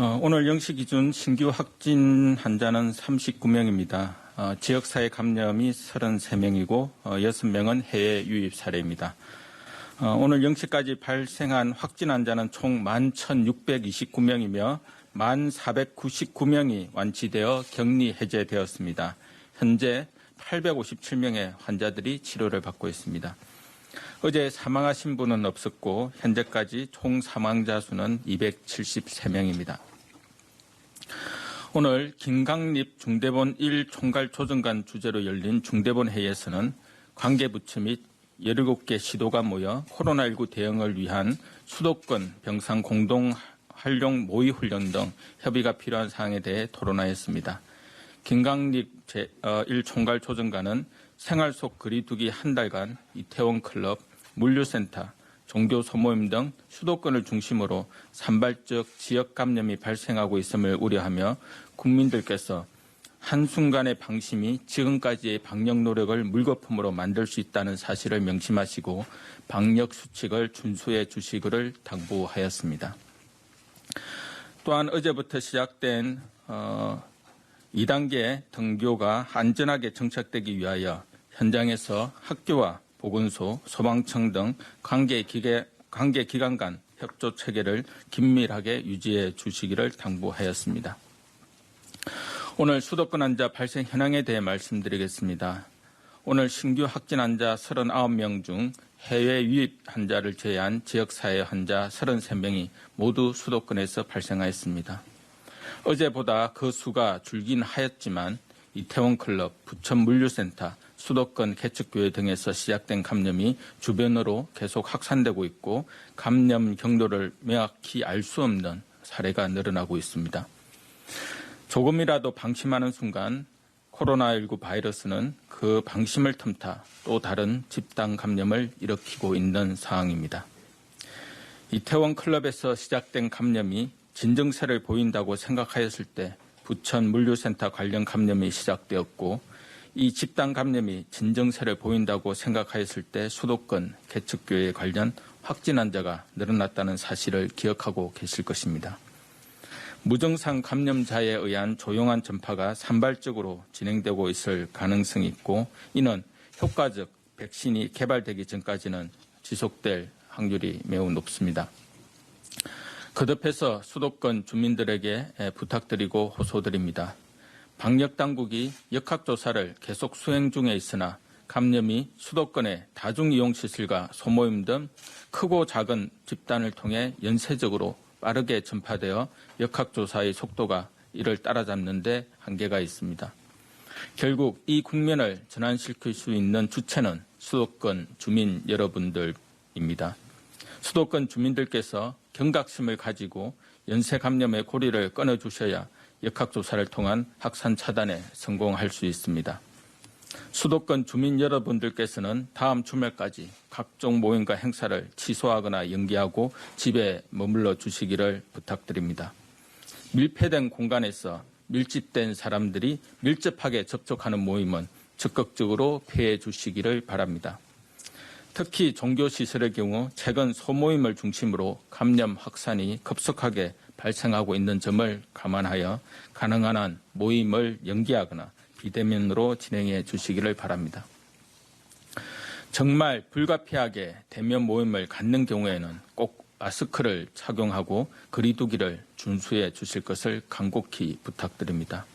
오늘 0시 기준 신규 확진 환자는 39명입니다. 지역사회 감염이 33명이고 6명은 해외 유입 사례입니다. 오늘 0시까지 발생한 확진 환자는 총 11,629명이며 1,499명이 완치되어 격리 해제되었습니다. 현재 857명의 환자들이 치료를 받고 있습니다. 어제 사망하신 분은 없었고 현재까지 총 사망자 수는 273명입니다. 오늘 김강립 중대본 1총괄조정관 주재로 열린 중대본 회의에서는 관계부처 및 17개 시도가 모여 코로나19 대응을 위한 수도권 병상 공동 활용 모의 훈련 등 협의가 필요한 사항에 대해 토론하였습니다. 김강립 제1총괄조정관은 생활 속 거리두기 한 달간 이태원 클럽, 물류센터, 종교 소모임 등 수도권을 중심으로 산발적 지역 감염이 발생하고 있음을 우려하며 국민들께서 한순간의 방심이 지금까지의 방역 노력을 물거품으로 만들 수 있다는 사실을 명심하시고 방역 수칙을 준수해 주시기를 당부하였습니다. 또한 어제부터 시작된 2단계 등교가 안전하게 정착되기 위하여 현장에서 학교와 보건소, 소방청 등 관계기관 간 협조 체계를 긴밀하게 유지해 주시기를 당부하였습니다. 오늘 수도권 환자 발생 현황에 대해 말씀드리겠습니다. 오늘 신규 확진 환자 39명 중 해외 유입 환자를 제외한 지역사회 환자 33명이 모두 수도권에서 발생하였습니다. 어제보다 그 수가 줄긴 하였지만 이태원 클럽, 부천 물류센터, 수도권 개척교회 등에서 시작된 감염이 주변으로 계속 확산되고 있고 감염 경로를 명확히 알 수 없는 사례가 늘어나고 있습니다. 조금이라도 방심하는 순간 코로나19 바이러스는 그 방심을 틈타 또 다른 집단 감염을 일으키고 있는 상황입니다. 이태원 클럽에서 시작된 감염이 진정세를 보인다고 생각하였을 때 부천 물류센터 관련 감염이 시작되었고 이 집단 감염이 진정세를 보인다고 생각하였을 때 수도권 개척교회 관련 확진 환자가 늘어났다는 사실을 기억하고 계실 것입니다. 무증상 감염자에 의한 조용한 전파가 산발적으로 진행되고 있을 가능성이 있고 이는 효과적 백신이 개발되기 전까지는 지속될 확률이 매우 높습니다. 거듭해서 수도권 주민들에게 부탁드리고 호소드립니다. 방역당국이 역학조사를 계속 수행 중에 있으나 감염이 수도권의 다중이용시설과 소모임 등 크고 작은 집단을 통해 연쇄적으로 빠르게 전파되어 역학조사의 속도가 이를 따라잡는 데 한계가 있습니다. 결국 이 국면을 전환시킬 수 있는 주체는 수도권 주민 여러분들입니다. 수도권 주민들께서 경각심을 가지고 연쇄 감염의 고리를 끊어주셔야 역학조사를 통한 확산 차단에 성공할 수 있습니다. 수도권 주민 여러분들께서는 다음 주말까지 각종 모임과 행사를 취소하거나 연기하고 집에 머물러 주시기를 부탁드립니다. 밀폐된 공간에서 밀집된 사람들이 밀접하게 접촉하는 모임은 적극적으로 피해 주시기를 바랍니다. 특히 종교시설의 경우 최근 소모임을 중심으로 감염 확산이 급속하게 발생하고 있는 점을 감안하여 가능한 한 모임을 연기하거나 비대면으로 진행해 주시기를 바랍니다. 정말 불가피하게 대면 모임을 갖는 경우에는 꼭 마스크를 착용하고 거리두기를 준수해 주실 것을 간곡히 부탁드립니다.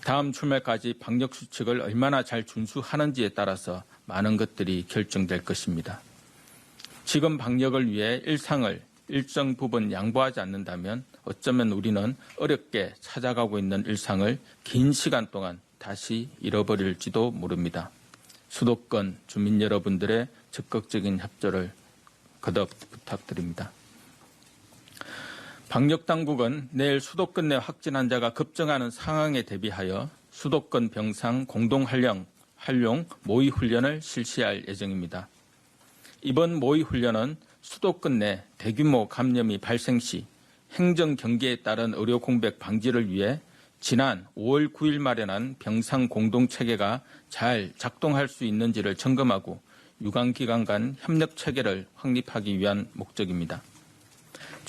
다음 주말까지 방역 수칙을 얼마나 잘 준수하는지에 따라서 많은 것들이 결정될 것입니다. 지금 방역을 위해 일상을 일정 부분 양보하지 않는다면 어쩌면 우리는 어렵게 찾아가고 있는 일상을 긴 시간 동안 다시 잃어버릴지도 모릅니다. 수도권 주민 여러분들의 적극적인 협조를 거듭 부탁드립니다. 방역당국은 내일 수도권 내 확진 환자가 급증하는 상황에 대비하여 수도권 병상 공동활용 모의 훈련을 실시할 예정입니다. 이번 모의 훈련은 수도권 내 대규모 감염이 발생 시 행정 경계에 따른 의료 공백 방지를 위해 지난 5월 9일 마련한 병상 공동체계가 잘 작동할 수 있는지를 점검하고 유관기관 간 협력 체계를 확립하기 위한 목적입니다.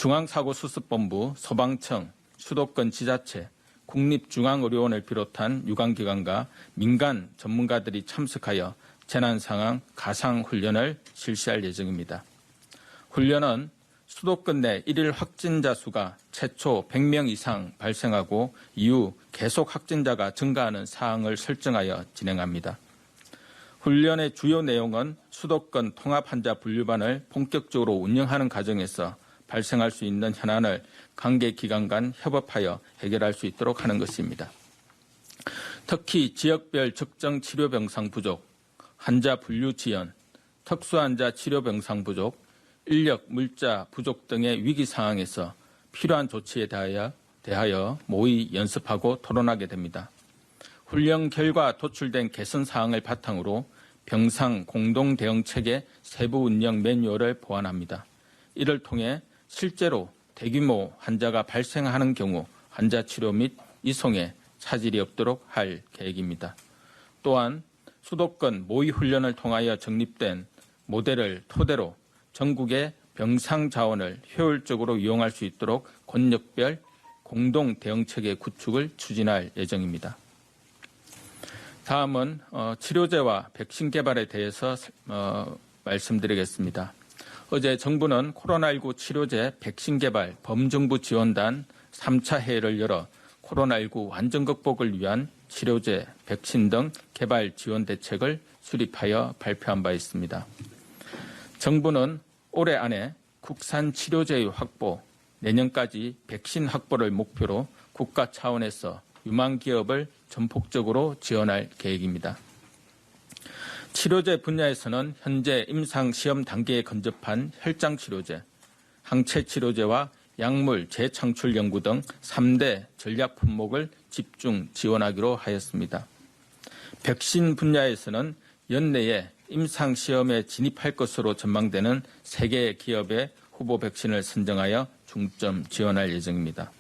중앙사고수습본부, 소방청, 수도권 지자체, 국립중앙의료원을 비롯한 유관기관과 민간 전문가들이 참석하여 재난상황 가상훈련을 실시할 예정입니다. 훈련은 수도권 내 일일 확진자 수가 최초 100명 이상 발생하고 이후 계속 확진자가 증가하는 사항을 설정하여 진행합니다. 훈련의 주요 내용은 수도권 통합환자 분류반을 본격적으로 운영하는 과정에서 발생할 수 있는 현안을 관계기관 간 협업하여 해결할 수 있도록 하는 것입니다. 특히 지역별 적정 치료 병상 부족, 환자 분류 지연, 특수환자 치료 병상 부족, 인력, 물자 부족 등의 위기 상황에서 필요한 조치에 대하여 모의 연습하고 토론하게 됩니다. 훈련 결과 도출된 개선 사항을 바탕으로 병상 공동 대응 체계 세부 운영 매뉴얼을 보완합니다. 이를 통해 실제로 대규모 환자가 발생하는 경우 환자 치료 및 이송에 차질이 없도록 할 계획입니다. 또한 수도권 모의 훈련을 통하여 정립된 모델을 토대로 전국의 병상 자원을 효율적으로 이용할 수 있도록 권역별 공동 대응체계 구축을 추진할 예정입니다. 다음은 치료제와 백신 개발에 대해서 말씀드리겠습니다. 어제 정부는 코로나19 치료제 백신 개발 범정부 지원단 3차 회의를 열어 코로나19 완전 극복을 위한 치료제, 백신 등 개발 지원 대책을 수립하여 발표한 바 있습니다. 정부는 올해 안에 국산 치료제의 확보, 내년까지 백신 확보를 목표로 국가 차원에서 유망 기업을 전폭적으로 지원할 계획입니다. 치료제 분야에서는 현재 임상시험 단계에 근접한 혈장치료제, 항체치료제와 약물 재창출 연구 등 3대 전략 품목을 집중 지원하기로 하였습니다. 백신 분야에서는 연내에 임상시험에 진입할 것으로 전망되는 3개 기업의 후보 백신을 선정하여 중점 지원할 예정입니다.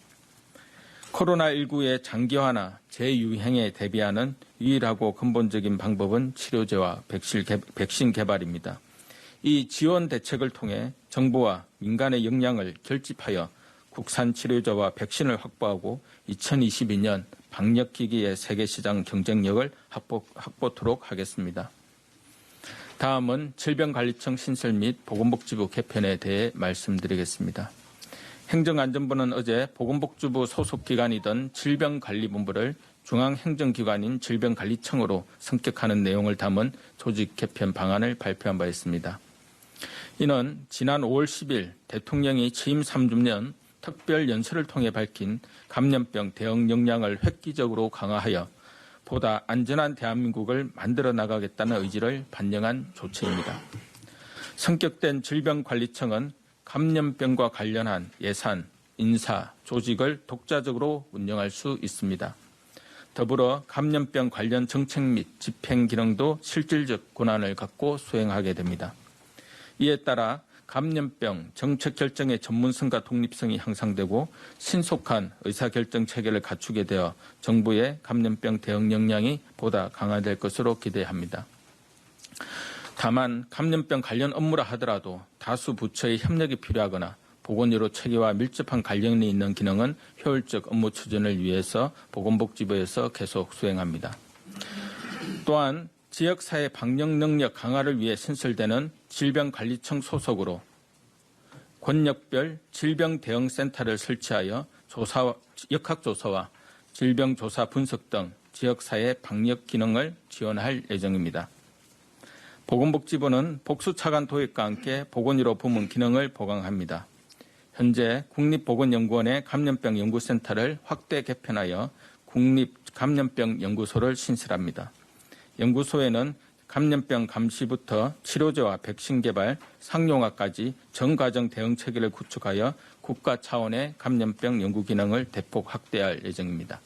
코로나19의 장기화나 재유행에 대비하는 유일하고 근본적인 방법은 치료제와 백신 개발입니다. 이 지원 대책을 통해 정부와 민간의 역량을 결집하여 국산 치료제와 백신을 확보하고 2022년 방역기기의 세계시장 경쟁력을 확보토록 하겠습니다. 다음은 질병관리청 신설 및 보건복지부 개편에 대해 말씀드리겠습니다. 행정안전부는 어제 보건복지부 소속기관이던 질병관리본부를 중앙행정기관인 질병관리청으로 성격하는 내용을 담은 조직 개편 방안을 발표한 바 있습니다. 이는 지난 5월 10일 대통령이 취임 3주년 특별연설을 통해 밝힌 감염병 대응 역량을 획기적으로 강화하여 보다 안전한 대한민국을 만들어 나가겠다는 의지를 반영한 조치입니다. 성격된 질병관리청은 감염병과 관련한 예산, 인사, 조직을 독자적으로 운영할 수 있습니다. 더불어 감염병 관련 정책 및 집행 기능도 실질적 권한을 갖고 수행하게 됩니다. 이에 따라 감염병 정책 결정의 전문성과 독립성이 향상되고 신속한 의사결정 체계를 갖추게 되어 정부의 감염병 대응 역량이 보다 강화될 것으로 기대합니다. 다만 감염병 관련 업무라 하더라도 다수 부처의 협력이 필요하거나 보건의료 체계와 밀접한 관련이 있는 기능은 효율적 업무 추진을 위해서 보건복지부에서 계속 수행합니다. 또한 지역사회 방역 능력 강화를 위해 신설되는 질병관리청 소속으로 권역별 질병대응센터를 설치하여 역학조사와 질병조사 분석 등 지역사회 방역 기능을 지원할 예정입니다. 보건복지부는 복수차관 도입과 함께 보건의료 부문 기능을 보강합니다. 현재 국립보건연구원의 감염병 연구센터를 확대 개편하여 국립감염병연구소를 신설합니다. 연구소에는 감염병 감시부터 치료제와 백신 개발, 상용화까지 전과정 대응 체계를 구축하여 국가 차원의 감염병 연구 기능을 대폭 확대할 예정입니다.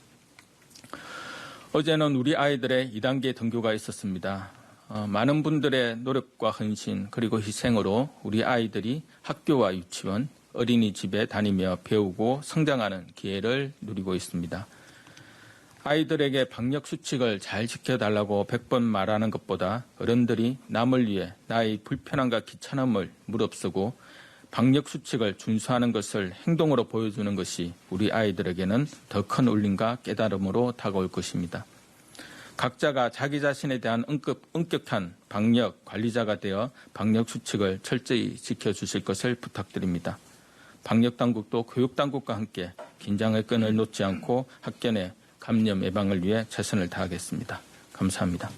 어제는 우리 아이들의 2단계 등교가 있었습니다. 많은 분들의 노력과 헌신 그리고 희생으로 우리 아이들이 학교와 유치원, 어린이집에 다니며 배우고 성장하는 기회를 누리고 있습니다. 아이들에게 방역 수칙을 잘 지켜달라고 100번 말하는 것보다 어른들이 남을 위해 나의 불편함과 귀찮음을 무릅쓰고 방역 수칙을 준수하는 것을 행동으로 보여주는 것이 우리 아이들에게는 더 큰 울림과 깨달음으로 다가올 것입니다. 각자가 자기 자신에 대한 엄격한 방역 관리자가 되어 방역 수칙을 철저히 지켜주실 것을 부탁드립니다. 방역당국도 교육당국과 함께 긴장의 끈을 놓지 않고 학교 내 감염 예방을 위해 최선을 다하겠습니다. 감사합니다.